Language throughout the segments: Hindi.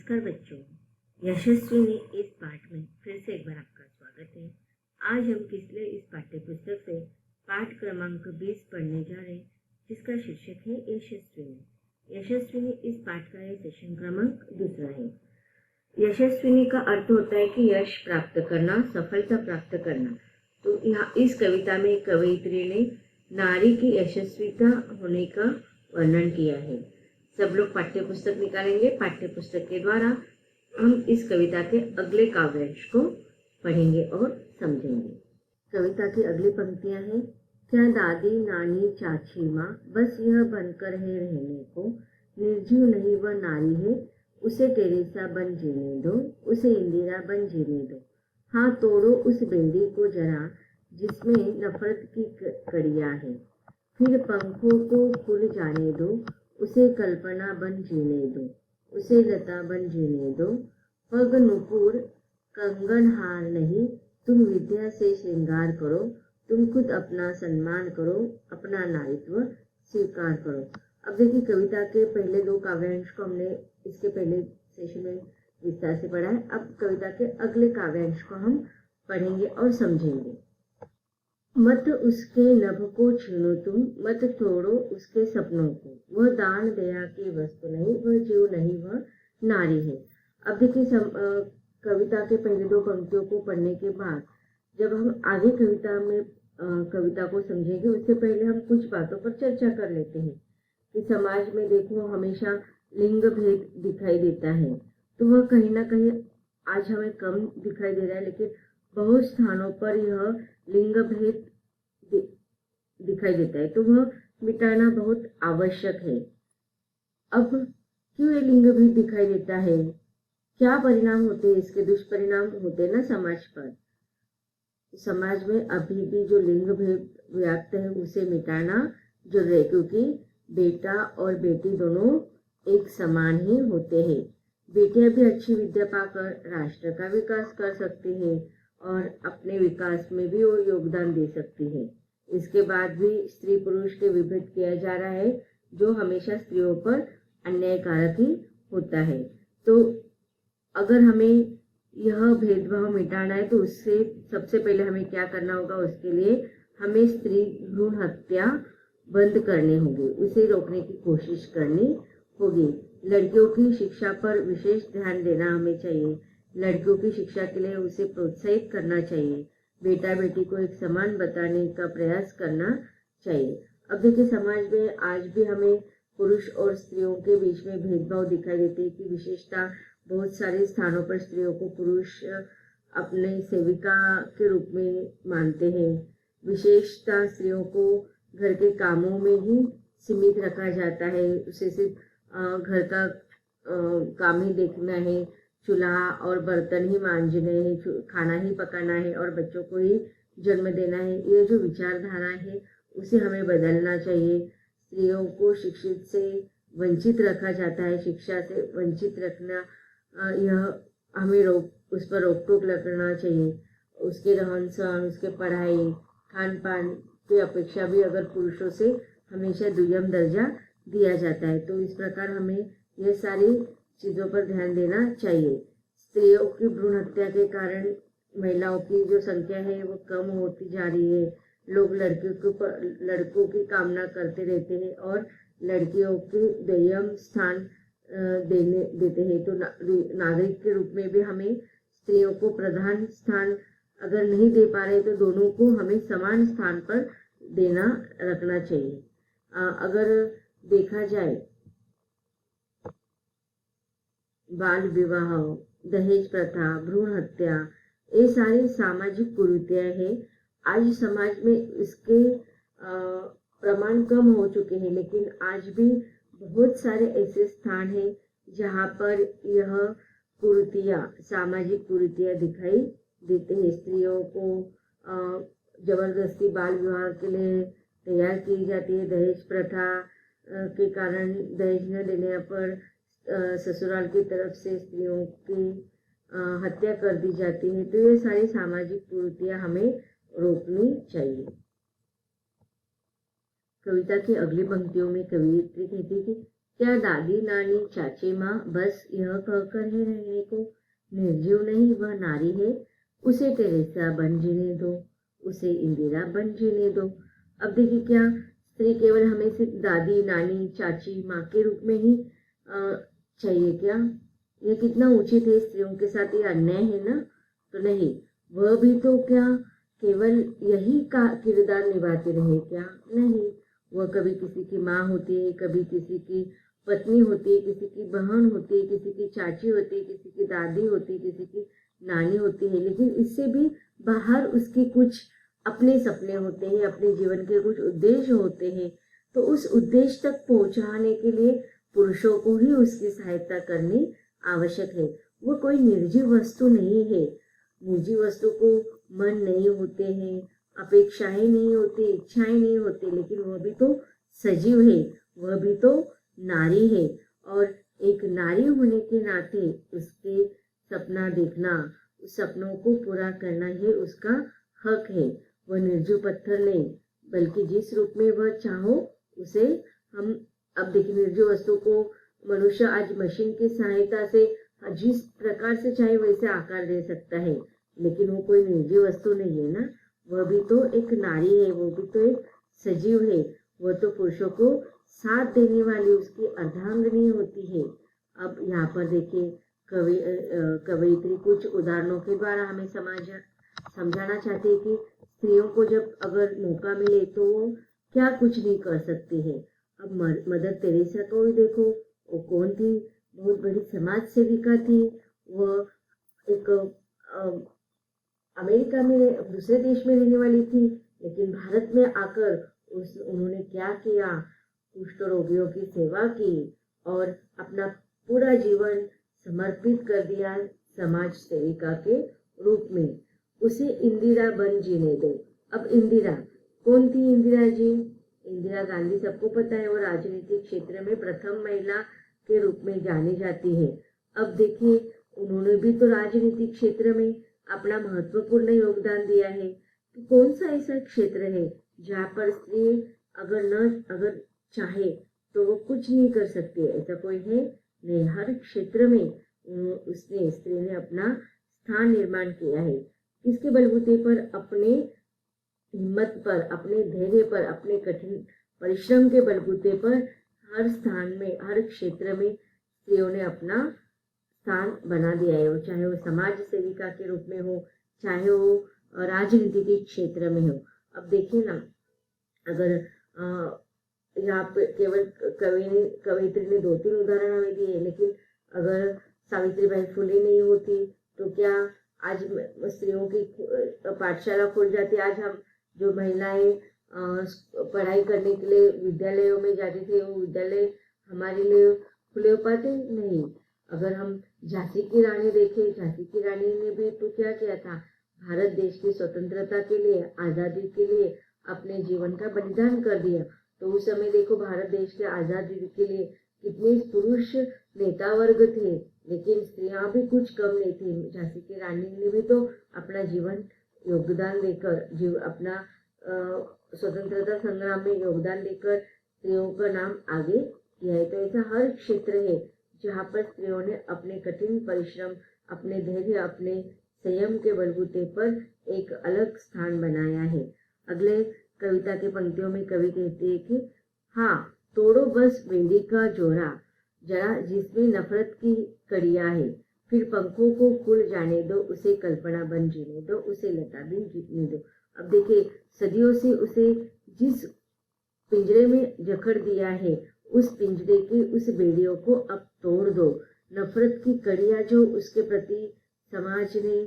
नमस्कार बच्चों, यशस्वी ने इस पाठ में फिर से एक बार आपका स्वागत है। आज हम किस लिए इस पाठ्य पुस्तक से पाठ क्रमांक 20 पढ़ने जा रहे हैं, जिसका शीर्षक है यशस्विनी। यशस्विनी इस पाठ का यह सेशन क्रमांक 2 है। यशस्विनी का अर्थ होता है कि यश प्राप्त करना, सफलता प्राप्त करना। तो यहाँ इस कविता में कवयित्री ने नारी की यशस्विता होने का वर्णन किया है। सब लोग पाठ्य पुस्तक निकालेंगे। पाठ्य पुस्तक के द्वारा हम इस कविता के अगले काव्यांश को पढ़ेंगे और समझेंगे। कविता की अगली पंक्तियां हैं। क्या दादी नानी चाची माँ बस यह बनकर है रहने को, निर्जीव नहीं वह नारी है, उसे टेरेसा बन जीने दो, उसे इंदिरा बन जीने दो। हाँ तोड़ो उस बेड़ी को जरा जिसमें नफरत की कड़ियाँ हैं, फिर पंखों को खुल जाने दो, उसे कल्पना बन जीने दो, उसे लता बन जीने दो। पग नुपुर कंगन हार नहीं, तुम विद्या से श्रृंगार करो, तुम खुद अपना सम्मान करो, अपना नारित्व स्वीकार करो। अब देखिए, कविता के पहले 2 काव्यांश को हमने इसके पहले सेशन में विस्तार से पढ़ा है। अब कविता के अगले काव्यांश को हम पढ़ेंगे और समझेंगे। मत उसके नभ को छीनो तुम, मत तोड़ो उसके सपनों को, वह दान दया की वस्तु नहीं, वह जीव नहीं, वह नारी है। अब देखिए, कविता के पहले 2 पंक्तियों को पढ़ने के बाद जब हम आगे कविता को समझेंगे, उससे पहले हम कुछ बातों पर चर्चा कर लेते हैं कि समाज में देखो हमेशा लिंग भेद दिखाई देता है। तो वह कहीं ना कहीं आज हमें कम दिखाई दे रहा है, लेकिन बहुत स्थानों पर यह लिंग भेद दिखाई देता है, तो वह मिटाना बहुत आवश्यक है। अब क्यों ये लिंग भेद दिखाई देता है, क्या परिणाम होते हैं इसके? दुष्परिणाम होते हैं ना समाज पर। समाज में अभी भी जो लिंग भेद व्याप्त है उसे मिटाना जरूरी है, क्योंकि बेटा और बेटी दोनों एक समान ही होते हैं। बेटियां भी अच्छी विद्या पाकर राष्ट्र का विकास कर सकती है और अपने विकास में भी वो योगदान दे सकती है। इसके बाद भी स्त्री पुरुष के विभेद किया जा रहा है, जो हमेशा स्त्रियों पर अन्यायकारक ही होता है। तो अगर हमें यह भेदभाव मिटाना है तो उससे सबसे पहले हमें क्या करना होगा? उसके लिए हमें स्त्री भ्रूण हत्या बंद करनी होगी, उसे रोकने की कोशिश करनी होगी। लड़कियों की शिक्षा पर विशेष ध्यान देना हमें चाहिए। लड़कियों की शिक्षा के लिए उसे प्रोत्साहित करना चाहिए। बेटा बेटी को एक समान बताने का प्रयास करना चाहिए। अब देखिए, समाज में आज भी हमें पुरुष और स्त्रियों के बीच में भेदभाव दिखाई देते हैं कि विशेषता बहुत सारे स्थानों पर स्त्रियों को पुरुष अपने सेविका के रूप में मानते हैं। विशेषता स्त्रियों को घर के कामों में ही सीमित रखा जाता है। उसे सिर्फ घर का काम ही देखना है, चूल्हा और बर्तन ही मांजने हैं, खाना ही पकाना है और बच्चों को ही जन्म देना है। ये जो विचारधारा है उसे हमें बदलना चाहिए। स्त्रियों को शिक्षित से वंचित रखा जाता है, शिक्षा से वंचित रखना, यह हमें उस पर रोक टोक लगना चाहिए। उसके रहन सहन, उसके पढ़ाई, खान पान की अपेक्षा भी अगर पुरुषों से हमेशा दुय्यम दर्जा दिया जाता है, तो इस प्रकार हमें यह सारी चीज़ों पर ध्यान देना चाहिए। स्त्रियों की भ्रूण हत्या के कारण महिलाओं की जो संख्या है वो कम होती जा रही है। लोग लड़कों की कामना करते रहते हैं और लड़कियों के दुय्यम स्थान देते हैं। तो नागरिक के रूप में भी हमें स्त्रियों को प्रधान स्थान अगर नहीं दे पा रहे तो दोनों को हमें समान स्थान पर रखना चाहिए। अगर देखा जाए, बाल विवाह, दहेज प्रथा, भ्रूण हत्या, ये सारी सामाजिक कुरीतियां हैं। आज समाज में इसके प्रमाण कम हो चुके हैं, लेकिन आज भी बहुत सारे ऐसे स्थान हैं जहाँ पर यह कुरीतियां, सामाजिक कुरीतियां दिखाई देते हैं। स्त्रियों को जबरदस्ती बाल विवाह के लिए तैयार की जाती है। दहेज प्रथा के कारण दहेज न देने पर ससुराल की तरफ से स्त्रियों की हत्या कर दी जाती है। तो ये सारी सामाजिक कुरीतियां हमें रोकनी चाहिए। कविता की अगली पंक्तियों में कवयित्री कहती है कि क्या दादी नानी चाची माँ बस यह कहकर ही रहने को निर्जीव नहीं, वह नारी है, उसे टेरेसा बन जीने दो, उसे इंदिरा बन जीने दो। अब देखिए, क्या स्त्री केवल हमें सिर्फ दादी नानी चाची माँ के रूप में ही चाहिए क्या? ये कितना उचित है? स्त्रियों के साथ ये अन्याय है ना? तो नहीं, वह भी तो क्या केवल यही का किरदार निभाती रहे क्या? नहीं, वह कभी किसी की माँ होती है, कभी किसी की पत्नी होती है, किसी की बहन होती है, किसी की चाची होती है, किसी की दादी होती है, किसी की नानी होती है, लेकिन इससे भी बाहर उसके कुछ अपने सपने होते हैं, अपने जीवन के कुछ उद्देश्य होते हैं। तो उस उद्देश्य तक पहुंचाने के लिए पुरुषों को ही उसकी सहायता करनी आवश्यक है। वो कोई निर्जीव वस्तु नहीं है। निर्जीव वस्तु को मन नहीं होते हैं, अपेक्षाएं नहीं होती, इच्छाएं नहीं होती, लेकिन वह भी तो सजीव है, वह भी तो नारी है। और एक नारी होने के नाते उसके सपना देखना, उस सपनों को पूरा करना ही उसका हक है। वह निर्जीव पत्थर नहीं, बल्कि जिस रूप में वह चाहो उसे हम, अब देखिए, निर्जीव वस्तु को मनुष्य आज मशीन की सहायता से जिस प्रकार से चाहे वैसे आकार दे सकता है, लेकिन वो कोई निर्जीव वस्तु नहीं है ना। वह भी तो एक नारी है, वो भी तो एक सजीव है। वह तो पुरुषों को साथ देने वाली उसकी अर्धांगिनी होती है। अब यहाँ पर देखिए, कवयित्री कुछ उदाहरणों के द्वारा हमें समझाना चाहते हैं कि स्त्रियों को जब अगर मौका मिले तो वो क्या कुछ नहीं कर सकती है। अब मदर टेरेसा को ही देखो, वो कौन थी? बहुत बड़ी समाज सेविका थी। वह एक अमेरिका में, दूसरे देश में रहने वाली थी, लेकिन भारत में आकर उन्होंने क्या किया? कुष्ठ रोगियों की सेवा की और अपना पूरा जीवन समर्पित कर दिया समाज सेविका के रूप में। उसे इंदिरा बन जीने दो। अब इंदिरा कौन थी? इंदिरा जी, इंदिरा गांधी सबको पता है, वो राजनीतिक क्षेत्र में प्रथम महिला के रूप में जानी जाती है। अब देखिए, उन्होंने भी तो राजनीतिक क्षेत्र में अपना महत्वपूर्ण योगदान दिया है। तो कौन सा ऐसा क्षेत्र है जहाँ पर स्त्री अगर चाहे तो वो कुछ नहीं कर सकती? ऐसा कोई है नहीं। हर क्षेत्र में स्त्री ने अपना स्थान निर्माण किया है। किसके बलबूते पर? अपने हिम्मत पर, अपने धैर्य पर, अपने कठिन परिश्रम के बलबूते पर हर स्थान में, हर क्षेत्र में स्त्रियों ने अपना स्थान बना दिया है। चाहे वो समाज सेविका के रूप में हो, चाहे वो राजनीति के क्षेत्र में हो। अब देखिए ना, अगर यहाँ पे केवल कवयित्री ने 2-3 उदाहरण हमें दिए, लेकिन अगर सावित्रीबाई फुले नहीं होती तो क्या आज स्त्रियों की पाठशाला खुल जाती? आज हम जो महिलाएं पढ़ाई करने के लिए विद्यालयों में जाती थी, वो विद्यालय हमारे लिए खुले हो पाते? नहीं। अगर हम झांसी की रानी देखें, झांसी की रानी ने भी तो क्या किया था? भारत देश की स्वतंत्रता के लिए, आजादी के लिए अपने जीवन का बलिदान कर दिया। तो उस समय देखो, भारत देश के आजादी के लिए कितने पुरुष नेता वर्ग थे, लेकिन स्त्रियां भी कुछ कम नहीं थी। झांसी की रानी ने भी तो अपना जीवन योगदान देकर, अपना स्वतंत्रता संग्राम में योगदान देकर स्त्रियों का नाम आगे किया है। तो ऐसा हर क्षेत्र है जहाँ पर स्त्रियों ने अपने कठिन परिश्रम, अपने धैर्य, अपने संयम के बलबूते पर एक अलग स्थान बनाया है। अगले कविता के पंक्तियों में कवि कहते हैं कि हाँ, तोड़ो बस बेड़ी का जोड़ा जरा, जिसमें नफरत की कड़ियां है, फिर पंखों को खुल जाने दो, उसे कल्पना बन जीने दो, उसे लता भी जीने दो। अब देखिए, सदियों से उसे जिस पिंजरे में जकड़ दिया है, उस पिंजरे की उस बेड़ियों को अब तोड़ दो। नफरत की कड़ियां जो उसके प्रति समाज ने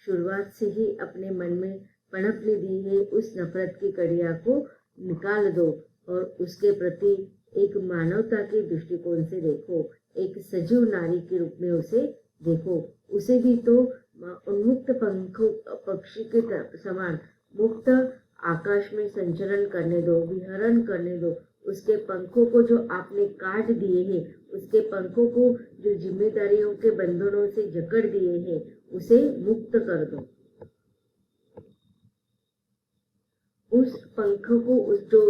शुरुआत से ही अपने मन में पनपने दी है, उस नफरत की कड़ियां को निकाल दो और उसके प्रति एक मानवता के दृष्टिकोण से देखो, एक सजीव नारी के रूप में उसे देखो। उसे भी तो उन्मुक्त पक्षी के समान मुक्त आकाश में संचरण करने दो, विहरण करने दो। उसके पंखों को जो आपने काट दिए हैं, उसके पंखों को जो जिम्मेदारियों के बंधनों से जकड़ दिए हैं, उसे मुक्त कर दो। उस पंखों को, उस जो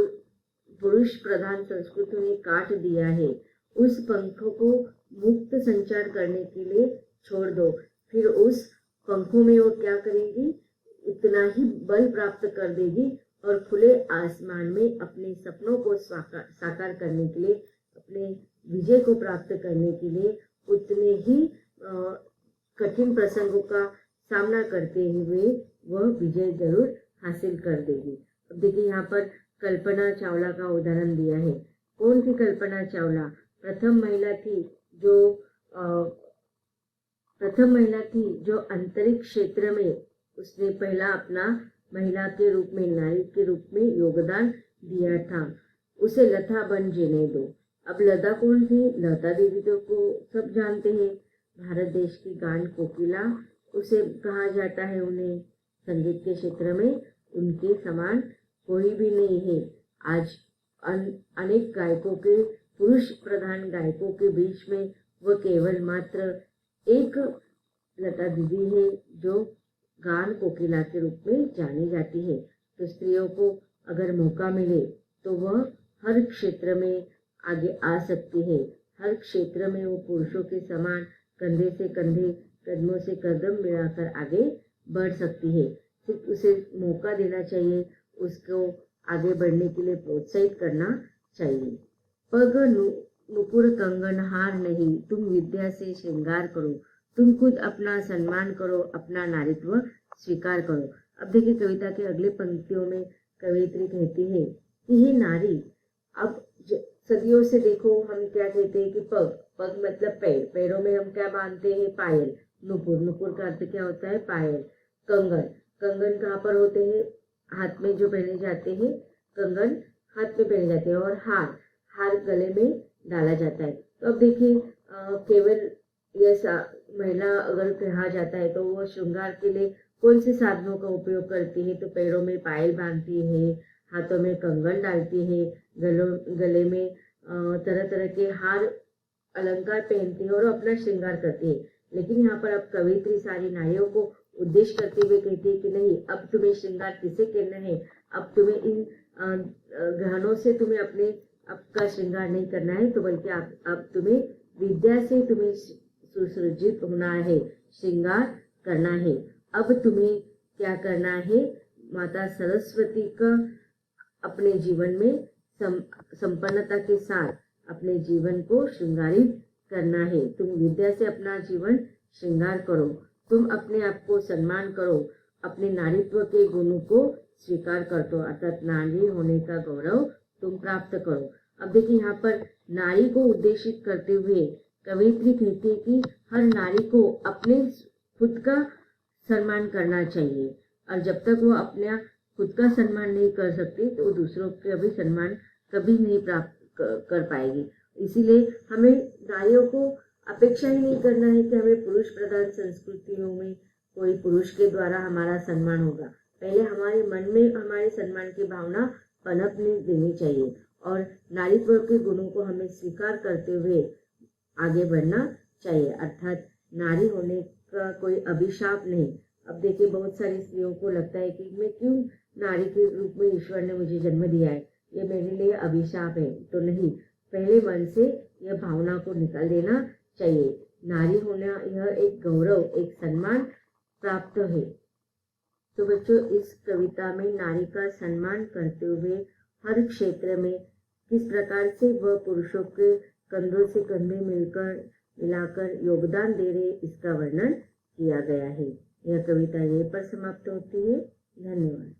पुरुष प्रधान संस्कृति ने काट दिया है, उस पंखों को मुक्त संचार करने के लिए छोड़ दो। फिर उस पंखों में वो क्या करेगी, उतना ही बल प्राप्त कर देगी और खुले आसमान में अपने सपनों को साकार करने के लिए, अपने विजय को प्राप्त करने के लिए उतने ही कठिन प्रसंगों का सामना करते हुए वह विजय जरूर हासिल कर देगी। अब देखिए यहाँ पर कल्पना चावला का उदाहरण दिया है। कौन थी कल्पना चावला? प्रथम महिला थी जो अंतरिक्ष क्षेत्र में उसने पहला अपना महिला के रूप में, नारी के रूप में योगदान दिया था। उसे लता बन जीने दो। अब लता कौन थी? लता देवी तो को सब जानते हैं, भारत देश की गान कोकिला उसे कहा जाता है। उन्हें संगीत के क्षेत्र में उनके समान कोई भी नहीं है। आज अनेक गायकों के, पुरुष प्रधान गायकों के बीच में वह केवल मात्र एक लता दीदी है जो गान कोकिला के रूप में जानी जाती है। तो स्त्रियों को अगर मौका मिले तो वह हर क्षेत्र में आगे आ सकती है। हर क्षेत्र में वो पुरुषों के समान कंधे से कंधे, कदमों से कदम मिलाकर आगे बढ़ सकती है। सिर्फ उसे मौका देना चाहिए, उसको आगे बढ़ने के लिए प्रोत्साहित करना चाहिए। पग नुपुर कंगन हार नहीं, तुम विद्या से श्रृंगार करो। तुम खुद अपना सम्मान करो, अपना नारीत्व स्वीकार करो। अब देखिए कविता के अगले पंक्तियों में कवयित्री कहती है कि हे नारी, अब सदियों से देखो हम क्या कहते हैं कि पग मतलब पैर, पैरों में हम क्या बांधते हैं? पायल। नुपुर का अर्थ क्या होता है? पायल। कंगन कहाँ पर होते हैं? हाथ में जो पहने जाते हैं, कंगन हाथ में पहने जाते हैं। और हार गले में डाला जाता है। तो अब देखिए केवल ये महिला अगर कहा जाता है तो वो श्रृंगार के लिए कौन से साधनों का उपयोग करती है? तो पैरों में पायल बांधती है, हाथों में कंगन डालती है, गले में तरह तरह के हार अलंकार पहनती है और अपना श्रृंगार करती है। लेकिन यहाँ पर अब कवयित्री सारी नारियों को उद्देश्य करते हुए कहती है कि नहीं, अब तुम्हें श्रृंगार किसे करना है? अब तुम्हें इन गहनों से तुम्हें अपने आपका श्रृंगार नहीं करना है, तो बल्कि अब तुम्हें विद्या से तुम्हें सुसज्जित होना है, श्रृंगार करना है। अब तुम्हें क्या करना है? माता सरस्वती का अपने जीवन में संपन्नता के साथ अपने जीवन को श्रृंगारित करना है। तुम विद्या से अपना जीवन श्रृंगार करो, तुम अपने आप को सम्मान करो, अपने नारीत्व के गुणों को स्वीकार कर दो, अर्थात नारी होने का गौरव तुम प्राप्त करो। अब देखिए यहाँ पर नारी को उद्देशित करते हुए कवयित्री कहती है कि हर नारी को अपने खुद का सम्मान करना चाहिए, और जब तक वो अपना खुद का सम्मान नहीं कर सकती तो वो दूसरों का भी सम्मान कभी नहीं प्राप्त कर पाएगी। इसीलिए हमें नारियों को अपेक्षा ही नहीं करना है कि हमें पुरुष प्रधान संस्कृतियों में कोई पुरुष के द्वारा हमारा सम्मान होगा। पहले हमारे मन में हमारे सम्मान की भावना पनपने देनी चाहिए और नारीत्व के गुणों को हमें स्वीकार करते हुए आगे बढ़ना चाहिए, अर्थात नारी होने का कोई अभिशाप नहीं। अब देखिए बहुत सारी स्त्रियों को लगता है कि मैं क्यों नारी के रूप में ईश्वर ने मुझे जन्म दिया है, ये मेरे लिए अभिशाप है। तो नहीं, पहले मन से यह भावना को निकाल देना चाहिए। नारी होना यह एक गौरव, एक सम्मान प्राप्त है। तो बच्चों, इस कविता में नारी का सम्मान करते हुए हर क्षेत्र में किस प्रकार से वह पुरुषों के कंधों से कंधे मिलाकर योगदान दे रहे, इसका वर्णन किया गया है। यह कविता यहीं पर समाप्त होती है। धन्यवाद।